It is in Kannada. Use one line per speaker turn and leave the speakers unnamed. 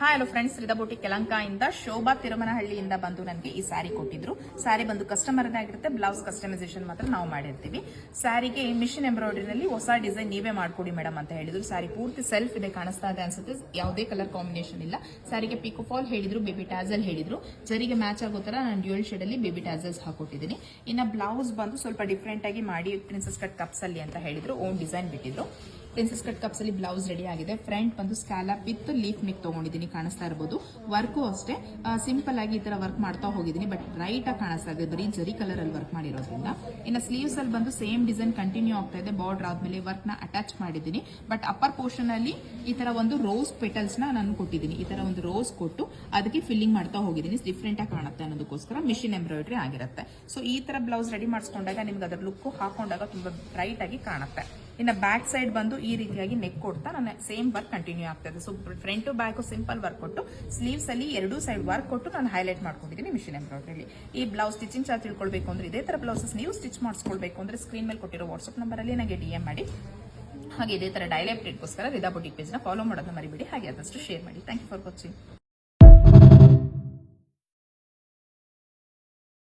ಹಲೋ ಫ್ರೆಂಡ್ಸ್, ರಿದಾ ಬೌಟಿಕ್ ಯಲಹಂಕದಿಂದ ಶೋಭಾ ತಿರುಮನಹಳ್ಳಿಯಿಂದ ಬಂದು ನನಗೆ ಈ ಸ್ಯಾರಿ ಕೊಟ್ಟಿದ್ರು. ಸ್ಯಾರಿ ಬಂದು ಕಸ್ಟಮರ್ ಆಗಿರುತ್ತೆ. ಬ್ಲೌಸ್ ಕಸ್ಟಮೈಸೇಷನ್ ಮಾತ್ರ ನಾವು ಮಾಡಿರ್ತೀವಿ. ಸ್ಯಾರಿಗೆ ಮಿಷಿನ್ ಎಂಬ್ರಾಯ್ಡರಿನಲ್ಲಿ ಹೊಸ ಡಿಸೈನ್ ನೀವೇ ಮಾಡ್ಕೊಡಿ ಮೇಡಮ್ ಅಂತ ಹೇಳಿದ್ರು. ಸ್ಯಾರಿ ಪೂರ್ತಿ ಸೆಲ್ಫ್ ಇದೆ, ಕಾಣಿಸ್ತಾ ಇದೆ ಅನ್ಸುತ್ತೆ. ಯಾವುದೇ ಕಲರ್ ಕಾಂಬಿನೇಷನ್ ಇಲ್ಲ. ಸ್ಯಾರಿಗೆ ಪಿಕೋ ಫಾಲ್ ಹೇಳಿದ್ರು, ಬೇಬಿ ಟ್ಯಾಸಲ್ ಹೇಳಿದ್ರು. ಜರಿಗೆ ಮ್ಯಾಚ್ ಆಗೋ ತರ ನಾನು ಡ್ಯೂಯಲ್ ಶೇಡ್ ಅಲ್ಲಿ ಬೇಬಿ ಟ್ಯಾಸಲ್ಸ್ ಹಾಕೊಟ್ಟಿದ್ದೀನಿ. ಇನ್ನು ಬ್ಲೌಸ್ ಬಂದು ಸ್ವಲ್ಪ ಡಿಫ್ರೆಂಟ್ ಆಗಿ ಮಾಡಿ ಪ್ರಿನ್ಸೆಸ್ ಕಟ್ ಕಪ್ಸ್ ಅಲ್ಲಿ ಅಂತ ಹೇಳಿದ್ರು. ಓನ್ ಡಿಸೈನ್ ಬಿಟ್ಟಿದ್ರು. ಪ್ರಿನ್ಸೆಸ್ ಕಟ್ ಕಪ್ಸ್ ಅಲ್ಲಿ ಬ್ಲೌಸ್ ರೆಡಿ ಆಗಿದೆ. ಫ್ರಂಟ್ ಬಂದು ಸ್ಕ್ಯಾಲಪ್ ವಿತ್ ಲೀಫ್ ನೆಕ್ ತಗೊಂಡಿದ್ದೀನಿ, ಕಾಣಿಸ್ತಾ ಇರಬಹುದು. ವರ್ಕು ಅಷ್ಟೇ ಸಿಂಪಲ್ ಆಗಿ ಈ ತರ ವರ್ಕ್ ಮಾಡ್ತಾ ಹೋಗಿದ್ದೀನಿ, ಬಟ್ ರೈಟ್ ಆಗಿ ಕಾಣಿಸ್ತಾ ಇದೆ, ಬರೀ ಜರಿ ಕಲರ್ ಅಲ್ಲಿ ವರ್ಕ್ ಮಾಡಿರೋದ್ರಿಂದ. ಇನ್ನು ಸ್ಲೀವ್ಸ್ ಅಲ್ಲಿ ಬಂದು ಸೇಮ್ ಡಿಸೈನ್ ಕಂಟಿನ್ಯೂ ಆಗ್ತಾ ಇದೆ. ಬಾರ್ಡರ್ ಆದ್ಮೇಲೆ ವರ್ಕ್ ನ ಅಟ್ಯಾಚ್ ಮಾಡಿದ್ದೀನಿ, ಬಟ್ ಅಪ್ಪರ್ ಪೋರ್ಷನ್ ಅಲ್ಲಿ ಈ ತರ ಒಂದು ರೋಸ್ ಪೆಟಲ್ಸ್ ನಾನು ಕೊಟ್ಟಿದ್ದೀನಿ. ಈ ತರ ಒಂದು ರೋಸ್ ಕೊಟ್ಟು ಅದಕ್ಕೆ ಫಿಲ್ಲಿಂಗ್ ಮಾಡ್ತಾ ಹೋಗಿದ್ದೀನಿ. ಡಿಫ್ರೆಂಟ್ ಆಗಿ ಕಾಣುತ್ತೆ ಅನ್ನೋದಕ್ಕೋಸ್ಕರ ಮಿಷಿನ್ ಎಂಬ್ರಾಯ್ಡ್ರಿ ಆಗಿರುತ್ತೆ. ಸೊ ಈ ತರ ಬ್ಲೌಸ್ ರೆಡಿ ಮಾಡಿಸ್ಕೊಂಡಾಗ ನಿಮ್ಗೆ ಅದರ ಲುಕ್ ಹಾಕೊಂಡಾಗ ತುಂಬಾ ಬ್ರೈಟ್ ಆಗಿ ಕಾಣುತ್ತೆ. ಇನ್ನು ಬ್ಯಾಕ್ ಸೈಡ್ ಬಂದು ಈ ರೀತಿಯಾಗಿ ನೆಕ್ ಕೊಡ್ತಾ ನಾನು ಸೇಮ್ ವರ್ಕ್ ಕಂಟಿನ್ಯೂ ಆಗ್ತದೆ. So front to back simple work ಕೊಟ್ಟು ಸ್ಲೀವ್ಸ್ ಅಲ್ಲಿ ಎರಡೂ ಸೈಡ್ ವರ್ಕ್ ಕೊಟ್ಟು ನಾನು ಹೈಲೈಟ್ ಮಾಡ್ಕೊಂಡಿದ್ದೀನಿ ಮಿಷಿನ್ ಎಂಬ್ರಾಯ್ಡ್ರಿ. ಈ ಬ್ಲೌಸ್ ಸ್ಟಿಚಿಂಗ್ ಚಾರ್ಜ್ ತಿಳ್ಕೊಳ್ಬೇಕು ಅಂದ್ರೆ ಇದೇ ತರ ಬ್ಲೌಸಸ್ ನೀವು ಸ್ಟಿಚ್ ಮಾಡಿಸ್ಕೊಳ್ಬೇಕು ಅಂದ್ರೆ ಸ್ಕ್ರೀನ್ ಮೇಲೆ ಕೊಟ್ಟಿರೋ ವಾಟ್ಸ್ಆಪ್ ನಂಬರ್ ಅಲ್ಲಿ ನನಗೆ DM ಮಾಡಿ. ಹಾಗೆ ಇದೇ ತರ ಡೈಲಿ ಅಪ್ಡೇಟ್ಗೋಸ್ಕರ ರಿದಾ ಬೌಟಿಕ್ ಪೇಜ್ ನ ಫಾಲೋ ಮಾಡೋದನ್ನ ಮರಿಬೇಡಿ. ಹಾಗೆ ಆದಷ್ಟು ಶೇರ್ ಮಾಡಿ. Thank you for watching.